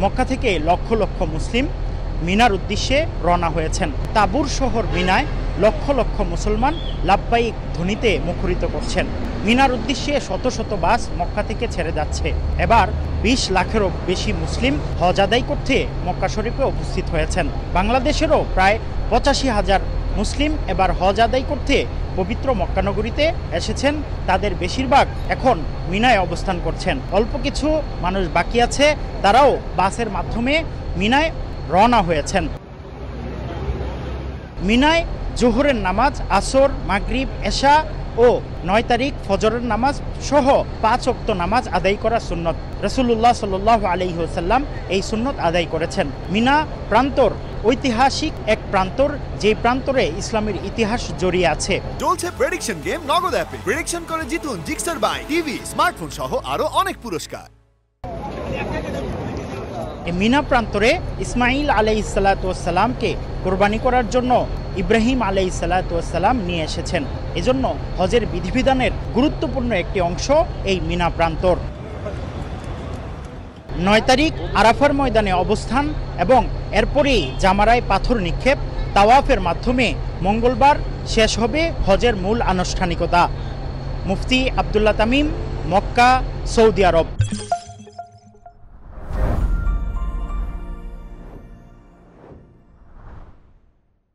মক্কা থেকে লক্ষ লক্ষ মুসলিম মিনার উদ্দেশ্যে রওনা হয়েছেন। তাবুর শহর মিনায় লক্ষ লক্ষ মুসলমান লাব্বাইক ধ্বনিতে মুখরিত করছেন। মিনার উদ্দেশ্যে শত শত বাস মক্কা থেকে ছেড়ে যাচ্ছে। এবার ২০ লাখেরও বেশি মুসলিম হজ আদায় করতে মক্কা শরীফে উপস্থিত হয়েছেন। বাংলাদেশেরও প্রায় ৮৫,০০০ মুসলিম এবার হজ আদায় করতে পবিত্র মক্কানগরীতে এসেছেন। তাদের বেশিরভাগ এখন মিনায় অবস্থান করছেন। অল্প কিছু মানুষ বাকি আছে, তারাও বাসের মাধ্যমে মিনায় রওনা হয়েছেন। মিনায় জোহরের নামাজ, আসর, মাগরিব, এশা ও ৯ তারিখ ফজরের নামাজ সহ ৫ ওয়াক্ত নামাজ আদায় করা সুন্নত। রাসূলুল্লাহ সাল্লাল্লাহু আলাইহি ওয়াসাল্লাম এই সুন্নত আদায় করেছেন। মিনা প্রান্তর ঐতিহাসিক এক প্রান্তর, যে প্রান্তরে ইসলামের ইতিহাস জড়িয়ে আছে। চলছে প্রেডিকশন গেম নগদ অ্যাপে। প্রেডিকশন করে জিতুন জিক্সার বাইক, টিভি, স্মার্টফোন সহ আরো অনেক পুরস্কার। মিনা প্রান্তরে ইসমাইল আলাইহিসসালামকে কোরবানি করার জন্য ইব্রাহিম আলাইহিসসালাম নিয়ে এসেছেন। এজন্য হজের বিধিবিধানের গুরুত্বপূর্ণ একটি অংশ এই মিনা প্রান্তর। ৯ তারিখ আরাফার ময়দানে অবস্থান এবং এরপরেই জামারায় পাথর নিক্ষেপ, তাওয়াফের মাধ্যমে মঙ্গলবার শেষ হবে হজের মূল আনুষ্ঠানিকতা। মুফতি আব্দুল্লাহ তামিম, মক্কা, সৌদি আরব।